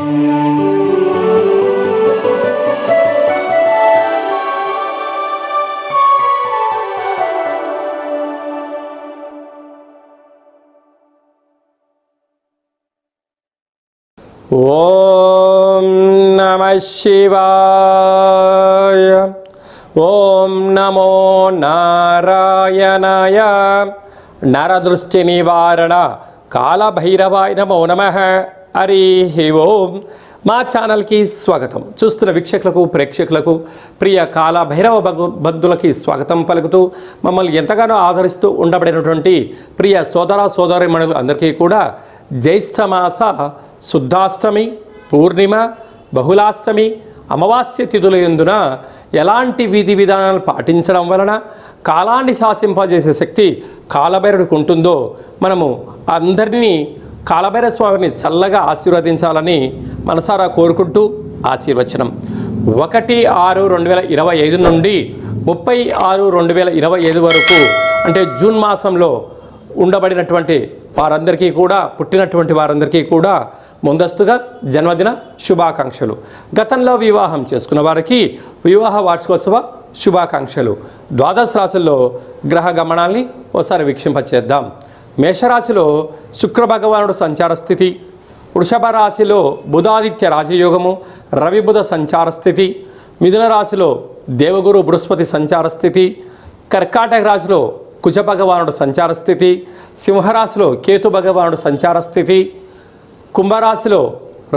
ఓం నమః శివాయ. ఓం నమో నారాయణాయ. నరదృష్టి నివారణ కాళభైరవాయ నమో నమః. హరి ఓం. మా ఛానల్కి స్వాగతం. చూస్తున్న వీక్షకులకు ప్రేక్షకులకు ప్రియ కాళభైరవ భక్తులకి స్వాగతం పలుకుతూ మమ్మల్ని ఎంతగానో ఆదరిస్తూ ఉండబడినటువంటి ప్రియ సోదర సోదరీమణులు అందరికీ కూడా జ్యేష్ఠమాస శుద్ధాష్టమి, పూర్ణిమ, బహుళాష్టమి, అమావాస్య తిథుల యందున ఎలాంటి విధి విధానాలు పాటించడం వలన కాలాన్ని శాసింపజేసే శక్తి కాళభైరవుడికి ఉంటుందో మనము అందరినీ కాళభైరవ స్వామిని చల్లగా ఆశీర్వదించాలని మనసారా కోరుకుంటూ ఆశీర్వచనం. 1/6/2025 నుండి 30/6/2025 వరకు అంటే జూన్ మాసంలో ఉండబడినటువంటి వారందరికీ కూడా, పుట్టినటువంటి వారందరికీ కూడా ముందస్తుగా జన్మదిన శుభాకాంక్షలు. గతంలో వివాహం చేసుకున్న వారికి వివాహ వార్షికోత్సవ శుభాకాంక్షలు. ద్వాదశ రాశుల్లో గ్రహ గమనాల్ని ఒకసారి వీక్షింపచేద్దాం. మేషరాశిలో శుక్ర భగవానుడు సంచార స్థితి, వృషభ రాశిలో బుధాదిత్య రాజయోగము, రవి బుధ సంచార స్థితి, మిథున రాశిలో దేవగురు బృహస్పతి సంచార స్థితి, కర్కాటక రాశిలో కుజ భగవానుడు సంచార స్థితి, సింహరాశిలో కేతు భగవానుడు సంచార స్థితి, కుంభరాశిలో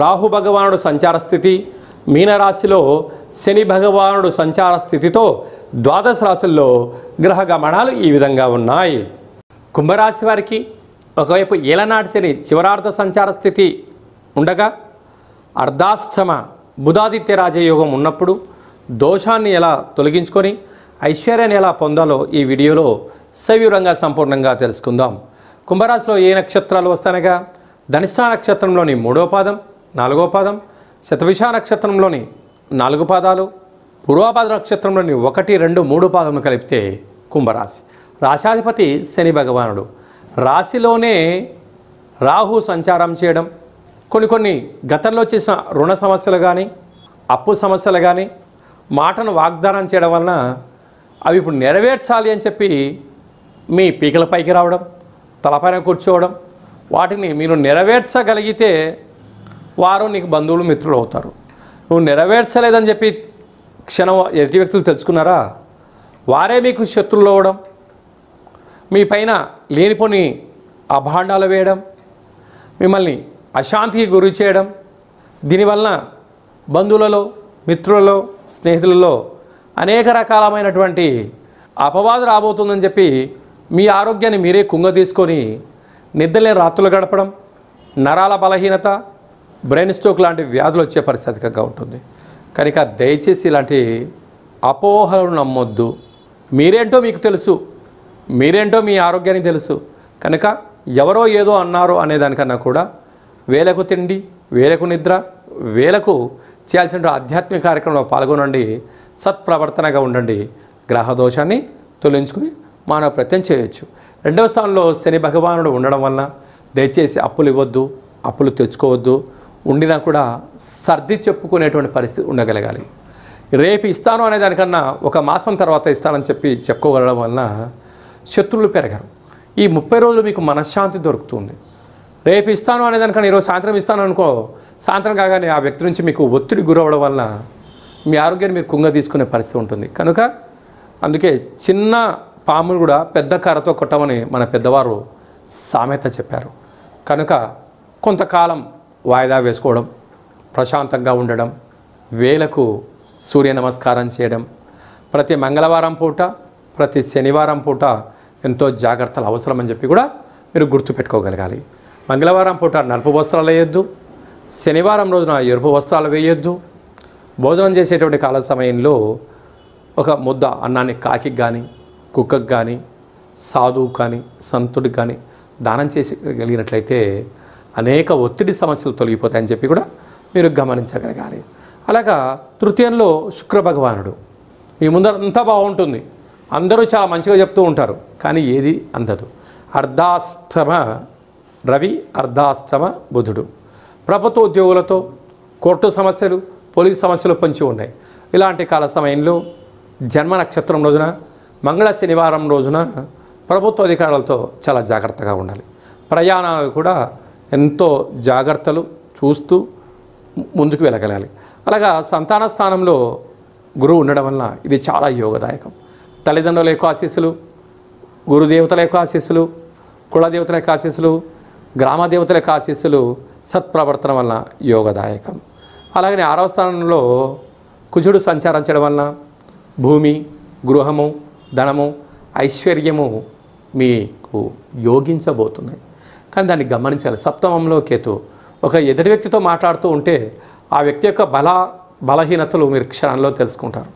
రాహు భగవానుడు సంచార స్థితి, మీనరాశిలో శని భగవానుడు సంచార స్థితితో ద్వాదశ రాశుల్లో గ్రహ గమనాలు ఈ విధంగా ఉన్నాయి. కుంభరాశి వారికి ఒకవైపు ఏలనాటి శని చివరార్ధ సంచార స్థితి ఉండగా అర్ధాష్టమ బుధాదిత్య రాజయోగం ఉన్నప్పుడు దోషాన్ని ఎలా తొలగించుకొని ఐశ్వర్యాన్ని ఎలా పొందాలో ఈ వీడియోలో సవివరంగా సంపూర్ణంగా తెలుసుకుందాం. కుంభరాశిలో ఏ నక్షత్రాలు వస్తానగా ధనిష్ఠా నక్షత్రంలోని 3వ పాదం, 4వ పాదం, శతభిష నక్షత్రంలోని 4 పాదాలు, పూర్వపాద నక్షత్రంలోని 1, 2, 3 పాదములు కలిపితే కుంభరాశి. రాశాధిపతి శని భగవానుడు. రాశిలోనే రాహు సంచారం చేయడం, కొన్ని గతంలో చేసిన రుణ సమస్యలు కానీ, అప్పు సమస్యలు కానీ, మాటను వాగ్దానం చేయడం వలన అవి ఇప్పుడు నెరవేర్చాలి అని చెప్పి మీ పీకల పైకి రావడం, తలపైన కూర్చోవడం, వాటిని మీరు నెరవేర్చగలిగితే వారు నీకు బంధువులు మిత్రులు అవుతారు. నువ్వు నెరవేర్చలేదని చెప్పి క్షణం ఎదుటి వ్యక్తులు తెలుసుకున్నారా, వారే మీకు శత్రువులు అవ్వడం, మీ పైన లేనిపోని అభాండాలు వేయడం, మిమ్మల్ని అశాంతికి గురి చేయడం, దీనివలన బంధువులలో, మిత్రులలో, స్నేహితులలో అనేక రకాలమైనటువంటి అపవాదు రాబోతుందని చెప్పి మీ ఆరోగ్యాన్ని మీరే కుంగ తీసుకొని నిద్రలేని రాత్రులు గడపడం, నరాల బలహీనత, బ్రెయిన్ స్ట్రోక్ లాంటి వ్యాధులు వచ్చే పరిస్థితిగా ఉంటుంది. కనుక దయచేసి ఇలాంటి అపోహలను నమ్మొద్దు. మీరేంటో మీకు తెలుసు, మీరేంటో మీ ఆరోగ్యానికి తెలుసు. కనుక ఎవరో ఏదో అన్నారు అనేదానికన్నా కూడా వేలకు తిండి, వేలకు నిద్ర, వేలకు చేయాల్సిన ఆధ్యాత్మిక కార్యక్రమంలో పాల్గొనండి. సత్ప్రవర్తనగా ఉండండి. గ్రహదోషాన్ని తొలగించుకుని మానవ ప్రయత్నం చేయొచ్చు. 2వ స్థానంలో శని భగవానుడు ఉండడం వలన దయచేసి అప్పులు ఇవ్వద్దు, అప్పులు తెచ్చుకోవద్దు. ఉండినా కూడా సర్ది చెప్పుకునేటువంటి పరిస్థితి ఉండగలగాలి. రేపు ఇస్తాను అనేదానికన్నా 1 మాసం తర్వాత ఇస్తానని చెప్పి చెప్పుకోగలడం వలన శత్రువులు పెరగరు. ఈ 30 రోజులు మీకు మనశ్శాంతి దొరుకుతుంది. రేపు ఇస్తాను అనేదానికన్నా ఈరోజు సాయంత్రం ఇస్తాను అనుకో, సాయంత్రం కాగానే ఆ వ్యక్తి నుంచి మీకు ఒత్తిడి గురవడం వలన మీ ఆరోగ్యాన్ని మీరు కుంగ తీసుకునే పరిస్థితి ఉంటుంది. కనుక అందుకే చిన్న పామును కూడా పెద్ద కర్రతో కొట్టమని మన పెద్దవారు సామెత చెప్పారు. కనుక కొంతకాలం వాయిదా వేసుకోవడం, ప్రశాంతంగా ఉండడం, వేలకు సూర్య నమస్కారం చేయడం, ప్రతి మంగళవారం పూట, ప్రతి శనివారం పూట ఎంతో జాగ్రత్తలు అవసరమని చెప్పి కూడా మీరు గుర్తుపెట్టుకోగలగాలి. మంగళవారం పూట నలుపు వస్త్రాలు వేయొద్దు, శనివారం రోజున ఎరుపు వస్త్రాలు వేయొద్దు. భోజనం చేసేటువంటి కాల సమయంలో ఒక ముద్ద అన్నాన్ని కాకికి కానీ, కుక్కకి కానీ, సాధువుకి కానీ, సంతుడికి కానీ దానం చేసి అనేక ఒత్తిడి సమస్యలు తొలగిపోతాయని చెప్పి కూడా మీరు గమనించగలగాలి. అలాగా తృతీయంలో శుక్ర భగవానుడు. మీ ముందర అంతా బాగుంటుంది, అందరూ చాలా మంచిగా చెప్తూ ఉంటారు, కానీ ఏది అందదు. అర్ధాష్టమ రవి, అర్ధాష్టమ బుధుడు. ప్రభుత్వ ఉద్యోగులతో, కోర్టు సమస్యలు, పోలీసు సమస్యలు పొంచి ఉన్నాయి. ఇలాంటి కాల సమయంలో జన్మ నక్షత్రం రోజున, మంగళ శనివారం రోజున ప్రభుత్వ అధికారులతో చాలా జాగ్రత్తగా ఉండాలి. ప్రయాణాలు కూడా ఎంతో జాగ్రత్తలు చూస్తూ ముందుకు వెళ్ళగలాలి. అలాగా సంతాన స్థానంలో గురువు ఉండడం వలన ఇది చాలా యోగదాయకం. తల్లిదండ్రుల యొక్క ఆశీస్సులు, గురుదేవతల యొక్క ఆశీస్సులు, కులదేవతల యొక్క ఆశీస్సులు, గ్రామ దేవతల యొక్క ఆశీస్సులు సత్ప్రవర్తన వలన యోగదాయకం. అలాగనే 6వ స్థానంలో కుజుడు సంచారం చేయడం వలన భూమి, గృహము, ధనము, ఐశ్వర్యము మీకు యోగించబోతున్నాయి. కానీ దాన్ని గమనించాలి. సప్తమంలో కేతు ఒక ఎదుటి వ్యక్తితో మాట్లాడుతూ ఉంటే ఆ వ్యక్తి యొక్క బలహీనతలు మీరు క్షణంలో తెలుసుకుంటారు.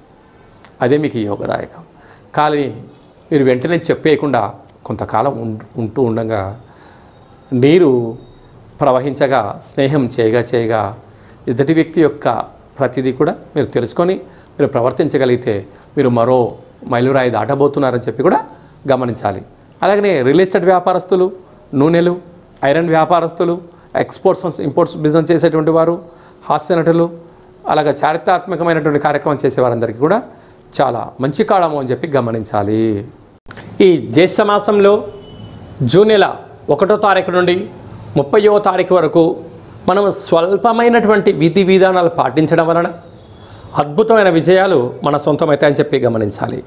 అదే మీకు యోగదాయకం. కానీ మీరు వెంటనే చెప్పేయకుండా కొంతకాలం ఉంటూ ఉండగా నీరు ప్రవహించగా, స్నేహం చేయగా ఎదుటి వ్యక్తి యొక్క ప్రతిదీ కూడా మీరు తెలుసుకొని మీరు ప్రవర్తించగలిగితే మీరు మరో మైలురాయి దాటబోతున్నారని చెప్పి కూడా గమనించాలి. అలాగనే రియల్ ఎస్టేట్ వ్యాపారస్తులు, నూనెలు, ఐరన్ వ్యాపారస్తులు, ఎక్స్పోర్ట్స్ ఇంపోర్ట్స్ బిజినెస్ చేసేటువంటి వారు, హాస్య నటులు, అలాగే చారిత్రాత్మకమైనటువంటి కార్యక్రమం చేసేవారందరికీ కూడా చాలా మంచి కాలము అని చెప్పి గమనించాలి. ఈ జ్యేష్ఠ మాసంలో జూన్ నెల 1వ తారీఖు నుండి 30వ తారీఖు వరకు మనం స్వల్పమైనటువంటి విధి విధానాలు పాటించడం వలన అద్భుతమైన విజయాలు మన సొంతమవుతాయని చెప్పి గమనించాలి.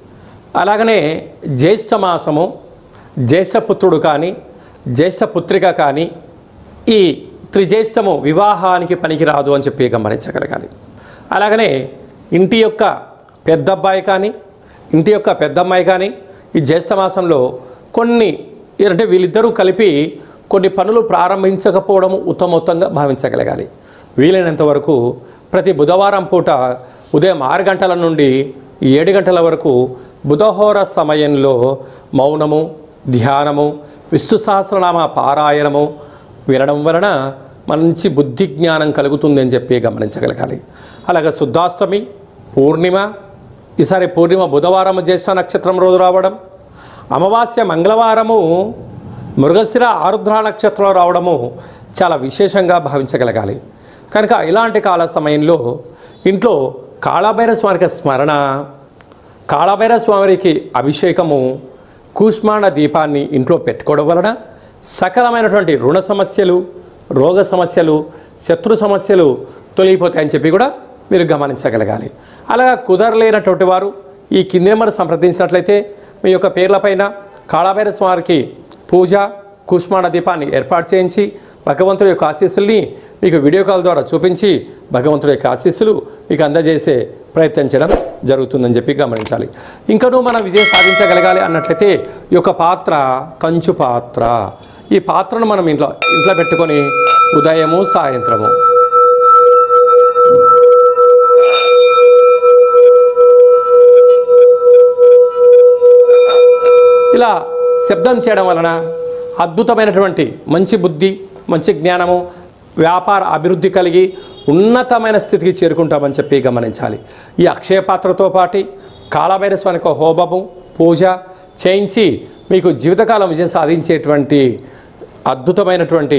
అలాగనే జ్యేష్ఠ మాసము జ్యేష్ఠపుత్రుడు కానీ జ్యేష్ఠపుత్రిక కానీ ఈ త్రిజ్యేష్ఠము వివాహానికి పనికిరాదు అని చెప్పి గమనించగలగాలి. అలాగనే ఇంటి యొక్క పెద్దబ్బాయి కానీ ఇంటి యొక్క పెద్దమ్మాయి కానీ ఈ జ్యేష్ఠ మాసంలో కొన్ని అంటే వీళ్ళిద్దరూ కలిపి కొన్ని పనులు ప్రారంభించకపోవడం ఉత్తమోత్తంగా భావించగలగాలి. వీలైనంత వరకు ప్రతి బుధవారం పూట ఉదయం 6 గంటల నుండి 7 గంటల వరకు బుధహోర సమయంలో మౌనము, ధ్యానము, విష్ణు సహస్రనామ పారాయణము వినడం వలన మంచి బుద్ధి జ్ఞానం కలుగుతుందని చెప్పి గమనించగలగాలి. అలాగే శుద్ధాష్టమి, పూర్ణిమ, ఈసారి పూర్ణిమ బుధవారము జ్యేష్ఠ నక్షత్రం రోజు రావడం, అమావాస్య మంగళవారము మృగశిర ఆరుద్ర నక్షత్రంలో రావడము చాలా విశేషంగా భావించగలగాలి. కనుక ఇలాంటి కాల సమయంలో ఇంట్లో కాళభైరవ స్వామికి స్మరణ, కాళభైరవ స్వామికి అభిషేకము, కూష్మాండ దీపాన్ని ఇంట్లో పెట్టుకోవడం వలన సకలమైనటువంటి రుణ సమస్యలు, రోగ సమస్యలు, శత్రు సమస్యలు తొలగిపోతాయని చెప్పి కూడా మీరు గమనించగలగాలి. అలా కుదరలేనటువంటి వారు ఈ కింది నెంబర్ సంప్రదించినట్లయితే మీ యొక్క పేర్లపైన కాళభైరవ స్వామికి పూజ, కూష్మాండ దీపాన్ని ఏర్పాటు చేయించి భగవంతుడి యొక్క ఆశీస్సుల్ని మీకు వీడియో కాల్ ద్వారా చూపించి భగవంతుడి యొక్క ఆశీస్సులు మీకు అందజేసే ప్రయత్నించడం జరుగుతుందని చెప్పి గమనించాలి. ఇంకనూ మనం విజయం సాధించగలగాలి అన్నట్లయితే ఈ యొక్క పాత్ర కంచు పాత్ర, ఈ పాత్రను మనం ఇంట్లో పెట్టుకొని ఉదయము సాయంత్రము ఇలా శబ్దం చేయడం వలన అద్భుతమైనటువంటి మంచి బుద్ధి, మంచి జ్ఞానము, వ్యాపార అభివృద్ధి కలిగి ఉన్నతమైన స్థితికి చేరుకుంటామని చెప్పి గమనించాలి. ఈ అక్షయ పాత్రతో పాటు కాళభైరవ స్వామికి హోమము, పూజ చేయించి మీకు జీవితకాలం విజయం సాధించేటువంటి అద్భుతమైనటువంటి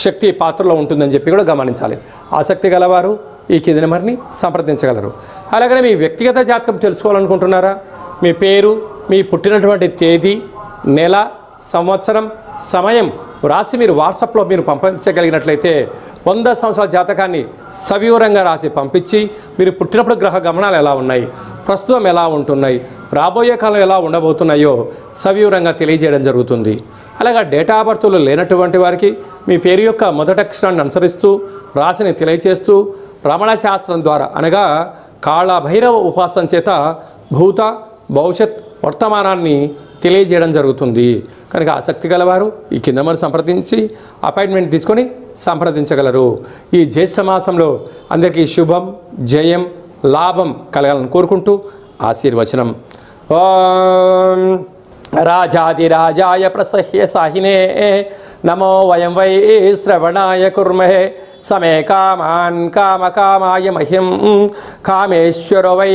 శక్తి పాత్రలో ఉంటుందని చెప్పి కూడా గమనించాలి. ఆసక్తి గలవారు ఈ కింది నెంబర్ని సంప్రదించగలరు. అలాగనే మీ వ్యక్తిగత జాతకం తెలుసుకోవాలనుకుంటున్నారా? మీ పేరు, మీ పుట్టినటువంటి తేదీ, నెల, సంవత్సరం, సమయం రాసి మీరు వాట్సాప్లో మీరు పంపించగలిగినట్లయితే 100 సంవత్సరాల జాతకాన్ని సవివరంగా రాసి పంపించి మీరు పుట్టినప్పుడు గ్రహ గమనాలు ఎలా ఉన్నాయి, ప్రస్తుతం ఎలా ఉంటున్నాయి, రాబోయే కాలం ఎలా ఉండబోతున్నాయో సవివరంగా తెలియజేయడం జరుగుతుంది. అలాగే డేటా ఆఫ్ బర్త్లు లేనటువంటి వారికి మీ పేరు యొక్క మొదటి అక్షరాన్ని అనుసరిస్తూ రాశిని తెలియచేస్తూ రమణ శాస్త్రం ద్వారా అనగా కాళభైరవ ఉపాసన చేత భూత, భవిష్యత్, వర్తమానాన్ని తెలియజేయడం జరుగుతుంది. కనుక ఆసక్తి గలవారు ఈ కింద మరి సంప్రదించి అపాయింట్మెంట్ తీసుకొని సంప్రదించగలరు. ఈ జ్యేష్ఠ మాసంలో అందరికీ శుభం, జయం, లాభం కలగాలని కోరుకుంటూ ఆశీర్వచనం. ఓం రాజాదిరాజాయ ప్రసహ్య సాహినే నమో వయం వై శ్రవణాయ కుర్మహే సమే కామాన్ కామకామాయ మహ్యం కామేశ్వరో వై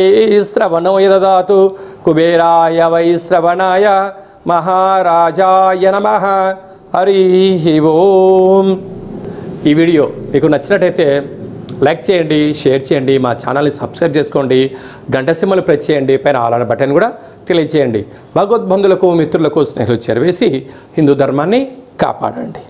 శ్రవణో యదదాతు కుబేరాయ వై శ్రవణాయ మహారాజాయ నమః. హరి ఓం. ఈ వీడియో మీకు నచ్చినట్టయితే లైక్ చేయండి, షేర్ చేయండి, మా ఛానల్ని సబ్స్క్రైబ్ చేసుకోండి, గంట సింబల్ ప్రెస్ చేయండి, పైన ఆల్ అనే బటన్ కూడా తెలియజేయండి. భగవద్బంధులకు, మిత్రులకు, స్నేహితులకు చేరవేసి హిందూ ధర్మాన్ని కాపాడండి.